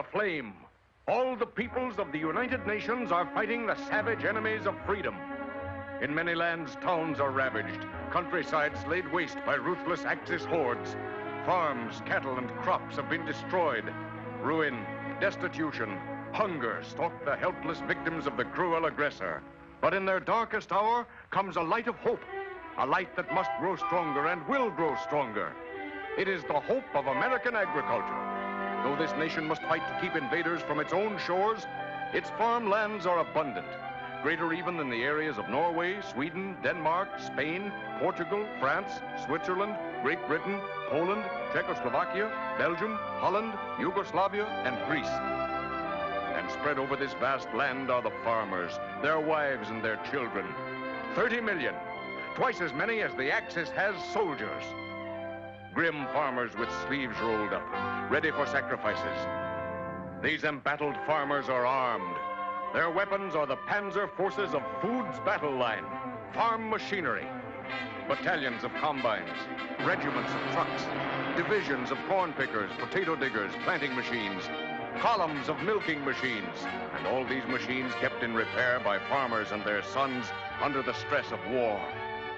aflame. All the peoples of the United Nations are fighting the savage enemies of freedom. In many lands, towns are ravaged, countrysides laid waste by ruthless Axis hordes. Farms, cattle, and crops have been destroyed. Ruin, destitution, hunger stalk the helpless victims of the cruel aggressor. But in their darkest hour comes a light of hope, a light that must grow stronger and will grow stronger. It is the hope of American agriculture. Though this nation must fight to keep invaders from its own shores, its farmlands are abundant, greater even than the areas of Norway, Sweden, Denmark, Spain, Portugal, France, Switzerland, Great Britain, Poland, Czechoslovakia, Belgium, Holland, Yugoslavia, and Greece. And spread over this vast land are the farmers, their wives and their children. 30 million, twice as many as the Axis has soldiers. Grim farmers with sleeves rolled up, ready for sacrifices. These embattled farmers are armed. Their weapons are the panzer forces of food's battle line, farm machinery, battalions of combines, regiments of trucks, divisions of corn pickers, potato diggers, planting machines, columns of milking machines, and all these machines kept in repair by farmers and their sons under the stress of war.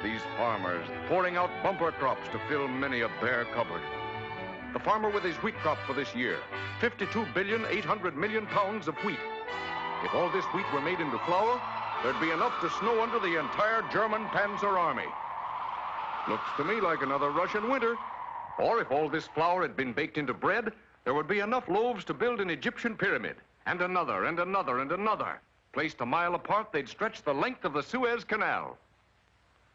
These farmers pouring out bumper crops to fill many a bare cupboard. The farmer with his wheat crop for this year, 52,800,000,000 pounds of wheat. If all this wheat were made into flour, there'd be enough to snow under the entire German Panzer Army. Looks to me like another Russian winter. Or if all this flour had been baked into bread, there would be enough loaves to build an Egyptian pyramid, and another, and another, and another. Placed a mile apart, they'd stretch the length of the Suez Canal.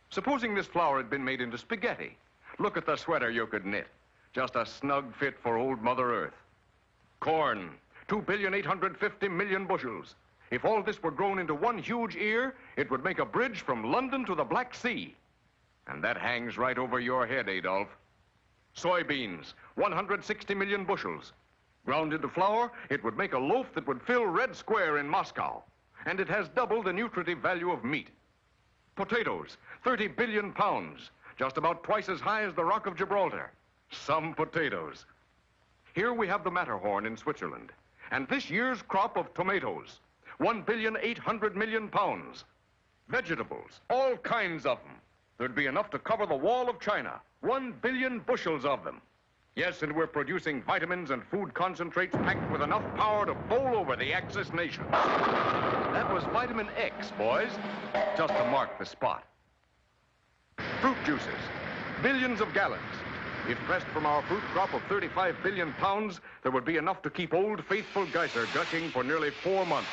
Supposing this flour had been made into spaghetti. Look at the sweater you could knit. Just a snug fit for old Mother Earth. Corn, 2,850,000,000 bushels. If all this were grown into one huge ear, it would make a bridge from London to the Black Sea. And that hangs right over your head, Adolf. Soybeans, 160 million bushels. Ground into flour, it would make a loaf that would fill Red Square in Moscow. And it has double the nutritive value of meat. Potatoes, 30 billion pounds, just about twice as high as the Rock of Gibraltar. Some potatoes. Here we have the Matterhorn in Switzerland, and this year's crop of tomatoes, 1,800,000,000 pounds. Vegetables, all kinds of them. There'd be enough to cover the wall of China, 1 billion bushels of them. Yes, and we're producing vitamins and food concentrates packed with enough power to bowl over the Axis nation. That was vitamin X, boys, just to mark the spot. Fruit juices, billions of gallons. If pressed from our fruit crop of 35 billion pounds, there would be enough to keep old faithful Geyser gushing for nearly 4 months.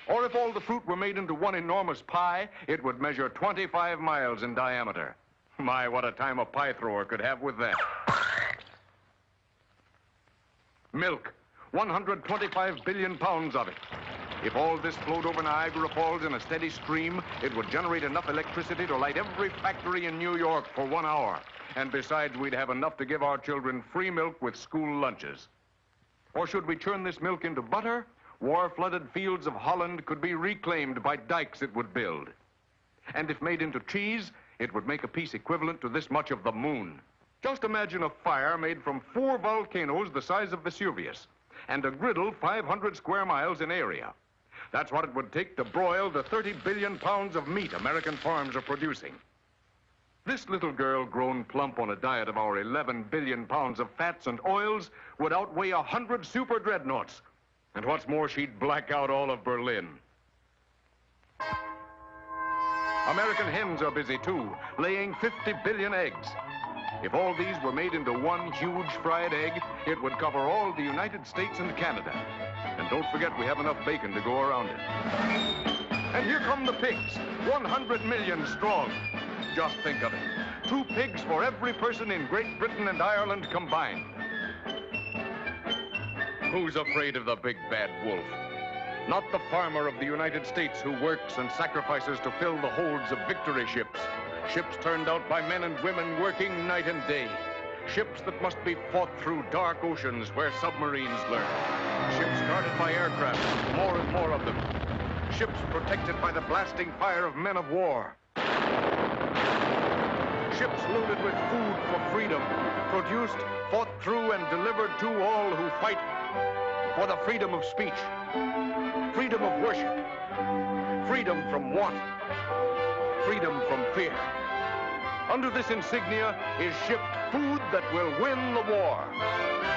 Or if all the fruit were made into one enormous pie, it would measure 25 miles in diameter. My, what a time a pie thrower could have with that. Milk, 125 billion pounds of it. If all this flowed over Niagara Falls in a steady stream, it would generate enough electricity to light every factory in New York for 1 hour. And besides, we'd have enough to give our children free milk with school lunches. Or should we turn this milk into butter, war-flooded fields of Holland could be reclaimed by dikes it would build. And if made into cheese, it would make a piece equivalent to this much of the moon. Just imagine a fire made from 4 volcanoes the size of Vesuvius, and a griddle 500 square miles in area. That's what it would take to broil the 30 billion pounds of meat American farms are producing. This little girl, grown plump on a diet of our 11 billion pounds of fats and oils, would outweigh 100 super dreadnoughts. And what's more, she'd black out all of Berlin. American hens are busy, too, laying 50 billion eggs. If all these were made into one huge fried egg, it would cover all the United States and Canada. And don't forget, we have enough bacon to go around it. And here come the pigs, 100 million strong. Just think of it. 2 pigs for every person in Great Britain and Ireland combined. Who's afraid of the big bad wolf? Not the farmer of the United States who works and sacrifices to fill the holds of victory ships. Ships turned out by men and women working night and day. Ships that must be fought through dark oceans where submarines lurk. Ships guarded by aircraft, more and more of them. Ships protected by the blasting fire of men of war. Ships loaded with food for freedom, produced, fought through, and delivered to all who fight. for the freedom of speech, freedom of worship, freedom from want, freedom from fear. Under this insignia is shipped food that will win the war.